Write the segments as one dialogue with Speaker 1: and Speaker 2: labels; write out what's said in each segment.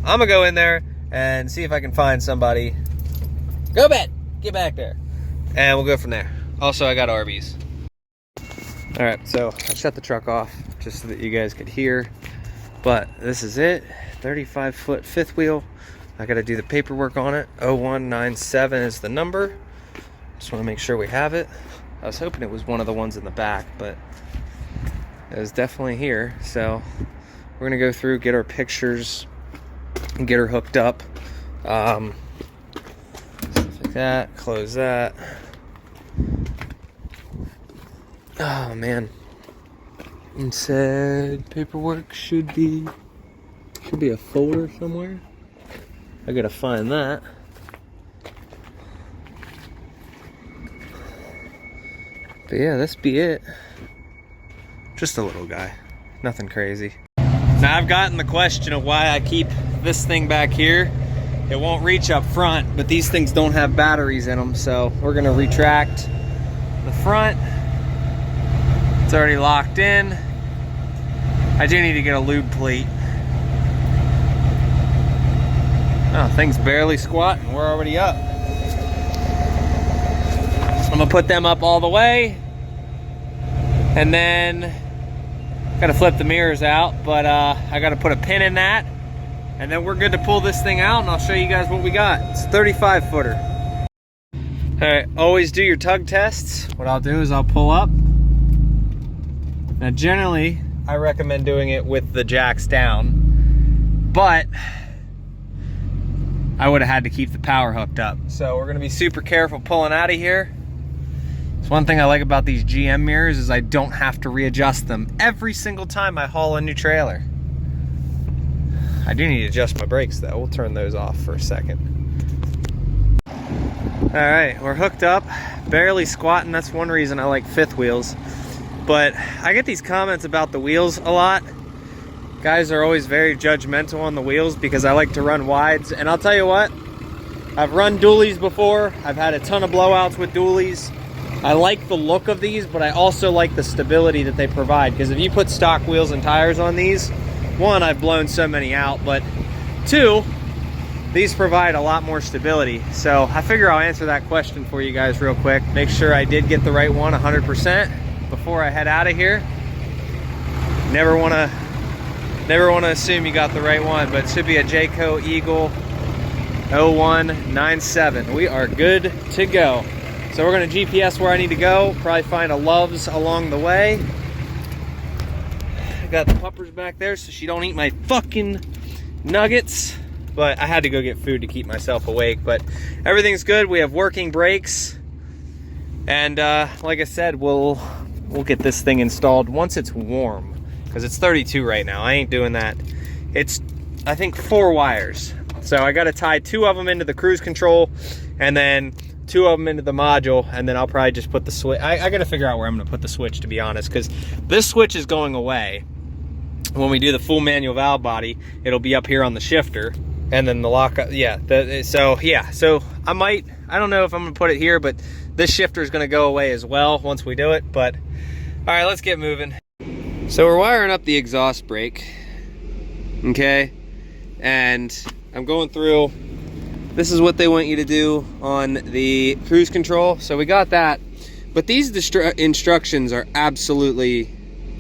Speaker 1: I'm gonna go in there and see if I can find somebody. Go Bet, get back there. And we'll go from there. Also, I got Arby's. All right, so I shut the truck off just so that you guys could hear. But this is it, 35-foot fifth wheel. I gotta do the paperwork on it. 0197 is the number. Just wanna make sure we have it. I was hoping it was one of the ones in the back, but it was definitely here. So we're gonna go through, get our pictures, and get her hooked up. Stuff like that, close that. Oh man. And said paperwork should be a folder somewhere. I gotta find that. But yeah, this be it. Just a little guy, nothing crazy. Now I've gotten the question of why I keep this thing back here. It won't reach up front, but these things don't have batteries in them, so we're gonna retract the front. It's already locked in. I do need to get a lube pleat. Oh, thing's barely squatting. We're already up. I'm gonna put them up all the way, and then gotta flip the mirrors out, but I gotta put a pin in that, and then we're good to pull this thing out, and I'll show you guys what we got. It's a 35-footer. All right, always do your tug tests. What I'll do is I'll pull up. Now generally, I recommend doing it with the jacks down, but I would have had to keep the power hooked up. So we're gonna be super careful pulling out of here. It's one thing I like about these GM mirrors is I don't have to readjust them every single time I haul a new trailer. I do need to adjust my brakes though. We'll turn those off for a second. All right, we're hooked up, barely squatting. That's one reason I like fifth wheels. But I get these comments about the wheels a lot. Guys are always very judgmental on the wheels because I like to run wides. And I'll tell you what, I've run dualies before. I've had a ton of blowouts with dualies. I like the look of these, but I also like the stability that they provide. Because if you put stock wheels and tires on these, one, I've blown so many out, but two, these provide a lot more stability. So I figure I'll answer that question for you guys real quick. Make sure I did get the right one 100%. Before I head out of here. Never want to assume you got the right one, but it should be a Jayco Eagle 0197. We are good to go. So we're going to GPS where I need to go, probably find a Love's along the way. I got the puppers back there so she don't eat my fucking nuggets, but I had to go get food to keep myself awake. But everything's good. We have working brakes, and like I said, we'll get this thing installed once it's warm, because it's 32 right now. I ain't doing that. It's, I think, 4 wires. So I got to tie 2 of them into the cruise control, and then 2 of them into the module, and then I'll probably just put the switch. I got to figure out where I'm going to put the switch, to be honest, because this switch is going away. When we do the full manual valve body, it'll be up here on the shifter, and then the lock, yeah. So I don't know if I'm going to put it here, but this shifter is going to go away as well once we do it. But all right, let's get moving. So we're wiring up the exhaust brake, okay? And I'm going through, this is what they want you to do on the cruise control. So we got that, but these instructions are absolutely,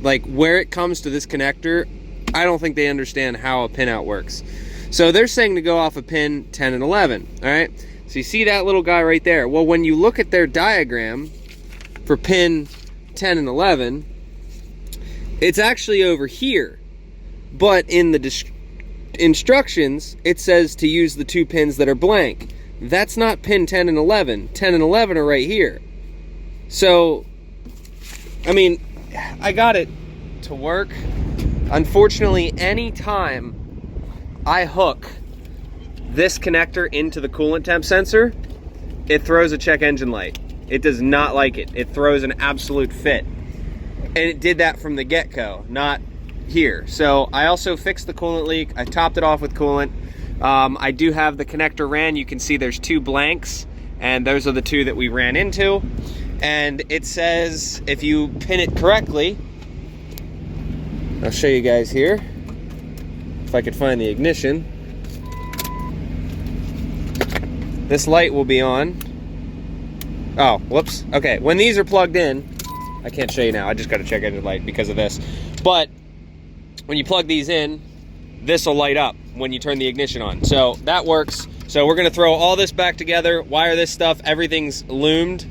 Speaker 1: like, where it comes to this connector, I don't think they understand how a pinout works. So they're saying to go off of pin 10 and 11, all right? So you see that little guy right there. Well, when you look at their diagram for pin 10 and 11, it's actually over here. But in the instructions, it says to use the 2 pins that are blank. That's not pin 10 and 11. 10 and 11 are right here. So, I mean, I got it to work. Unfortunately, anytime I hook this connector into the coolant temp sensor, it throws a check engine light. It does not like it. It throws an absolute fit. And it did that from the get-go, not here. So I also fixed the coolant leak. I topped it off with coolant. I do have the connector ran. You can see there's 2 blanks, and those are the 2 that we ran into. And it says if you pin it correctly, I'll show you guys here, if I could find the ignition. this light will be on. Oh, whoops. Okay, when these are plugged in, I can't show you now. I just got to check engine light because of this. But when you plug these in, this will light up when you turn the ignition on. So that works. So we're going to throw all this back together, wire this stuff. Everything's loomed.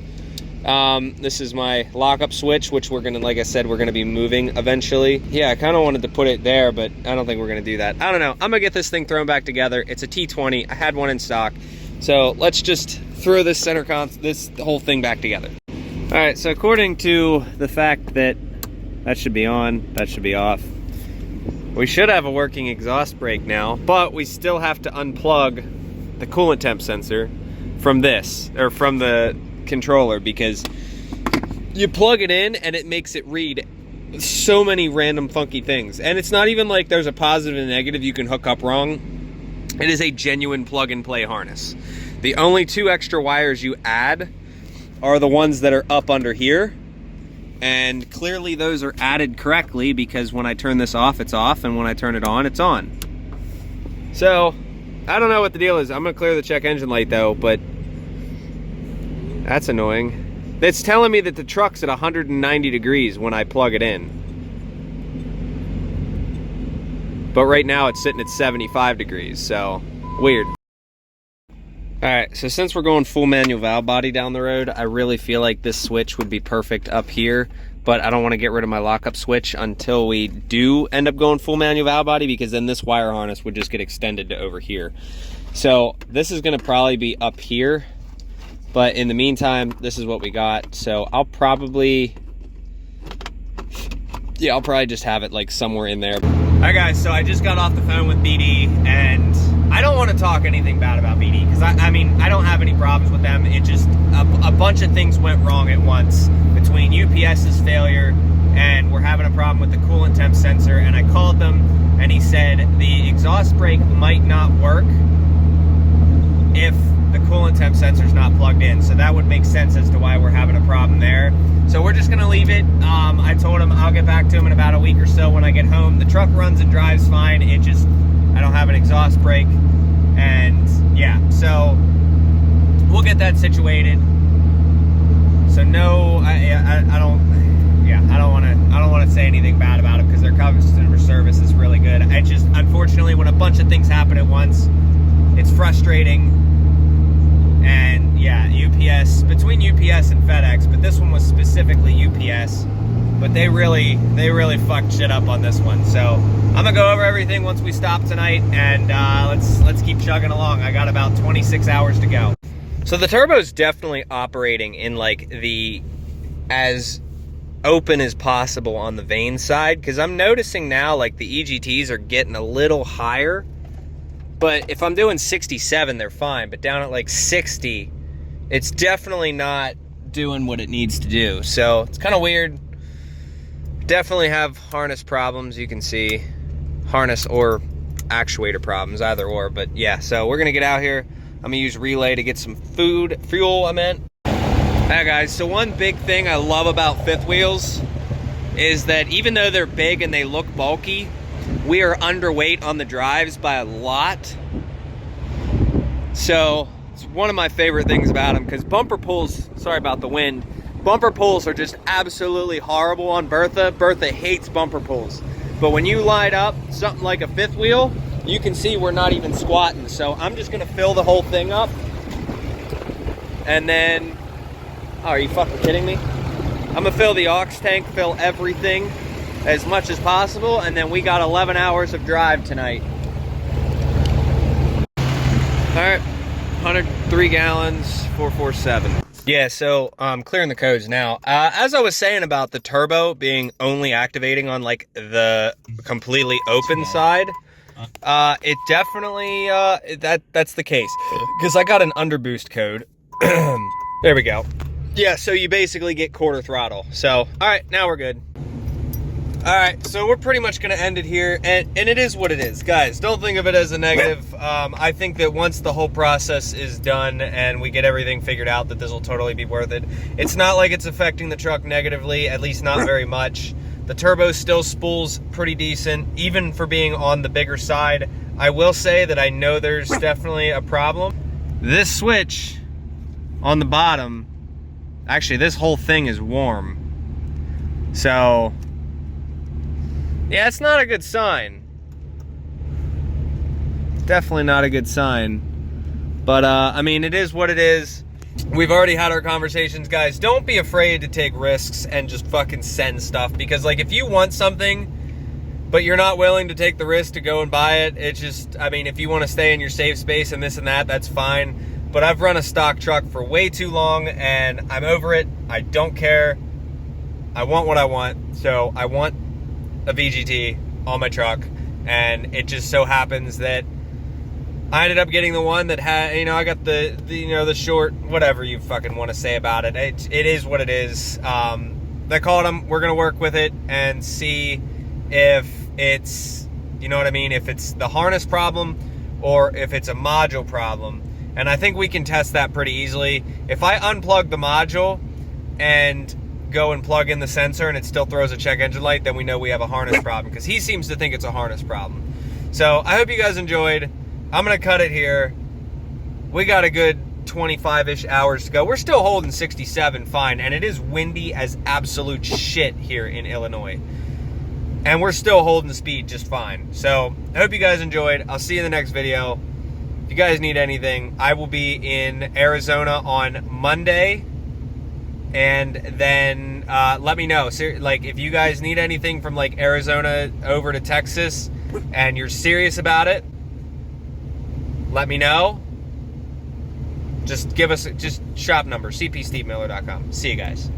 Speaker 1: This is my lockup switch, which we're going to, like I said, we're going to be moving eventually. Yeah, I kind of wanted to put it there, but I don't think we're going to do that. I don't know. I'm going to get this thing thrown back together. It's a T20. I had one in stock. So let's just throw this this whole thing back together. All right, so according to the fact that that should be on, that should be off, we should have a working exhaust brake now, but we still have to unplug the coolant temp sensor from this, or from the controller, because you plug it in and it makes it read so many random funky things. And it's not even like there's a positive and negative you can hook up wrong. It is a genuine plug and play harness. The only 2 extra wires you add are the ones that are up under here, and clearly those are added correctly, because when I turn this off, it's off, and when I turn it on, it's on. So I don't know what the deal is. I'm gonna clear the check engine light though, but that's annoying. It's telling me that the truck's at 190 degrees when I plug it in, but right now it's sitting at 75 degrees, so weird. All right, so since we're going full manual valve body down the road, I really feel like this switch would be perfect up here, but I don't want to get rid of my lockup switch until we do end up going full manual valve body, because then this wire harness would just get extended to over here. So this is going to probably be up here, but in the meantime, this is what we got. So I'll probably just have it like somewhere in there. All right, guys, so I just got off the phone with BD, and I don't want to talk anything bad about BD, because I mean, I don't have any problems with them. It just, a bunch of things went wrong at once, between UPS's failure and we're having a problem with the coolant temp sensor. And I called them, and he said the exhaust brake might not work if the coolant temp sensor's not plugged in. So that would make sense as to why we're having a problem there. So we're just gonna leave it. I told him I'll get back to him in about a week or so when I get home. The truck runs and drives fine. It just, I don't have an exhaust brake. And yeah, so we'll get that situated. So no, I don't want to say anything bad about it, because their customer service is really good. I just, unfortunately, when a bunch of things happen at once, it's frustrating. And yeah, UPS, between UPS and FedEx, but this one was specifically UPS, but they really fucked shit up on this one. So I'm gonna go over everything once we stop tonight, and let's keep chugging along. I got about 26 hours to go. So the turbo's definitely operating in like the as open as possible on the vane side, because I'm noticing now like the EGTs are getting a little higher. But if I'm doing 67, they're fine. But down at like 60, it's definitely not doing what it needs to do. So it's kind of weird. Definitely have harness problems. You can see harness or actuator problems, either or. But yeah, so we're going to get out here. I'm going to use relay to get some fuel, I meant. Alright guys, so one big thing I love about fifth wheels is that even though they're big and they look bulky, we are underweight on the drives by a lot. So it's one of my favorite things about them, because bumper pulls, sorry about the wind, bumper pulls are just absolutely horrible on Bertha. Bertha hates bumper pulls. But when you light up something like a fifth wheel, you can see we're not even squatting. So I'm just gonna fill the whole thing up. And then, oh, are you fucking kidding me? I'm gonna fill the aux tank, fill everything as much as possible, and then we got 11 hours of drive tonight. All right, 103 gallons, 447. Yeah, so I'm clearing the codes now. As I was saying about the turbo being only activating on like the completely open side, it definitely, that's the case. Because I got an underboost code. There we go. Yeah, so you basically get quarter throttle. So, all right, now we're good. All right, so we're pretty much gonna end it here, and it is what it is. Guys, don't think of it as a negative. I think that once the whole process is done and we get everything figured out, that this will totally be worth it. It's not like it's affecting the truck negatively, at least not very much. The turbo still spools pretty decent, even for being on the bigger side. I will say that I know there's definitely a problem. this switch on the bottom, actually this whole thing is warm. So, yeah, it's not a good sign. Definitely not a good sign. But, I mean, it is what it is. We've already had our conversations, guys. Don't be afraid to take risks and just fucking send stuff. Because, like, if you want something, but you're not willing to take the risk to go and buy it, it's just, I mean, if you want to stay in your safe space and this and that, that's fine. But I've run a stock truck for way too long, and I'm over it. I don't care. I want what I want. So I want a VGT on my truck. And it just so happens that I ended up getting the one that had, you know, I got the you know, the short, whatever you fucking want to say about it. It is what it is. I called them. We're going to work with it and see if it's, you know what I mean, if it's the harness problem or if it's a module problem. And I think we can test that pretty easily. If I unplug the module and go and plug in the sensor and it still throws a check engine light, then we know we have a harness problem, because he seems to think it's a harness problem. So I hope you guys enjoyed. I'm going to cut it here. We got a good 25-ish hours to go. We're still holding 67 fine, and it is windy as absolute shit here in Illinois. And we're still holding the speed just fine. So I hope you guys enjoyed. I'll see you in the next video. If you guys need anything, I will be in Arizona on Monday. And then let me know. Like, if you guys need anything from, like, Arizona over to Texas and you're serious about it, let me know. Just give us, just shop number, cpstevemiller.com. See you guys.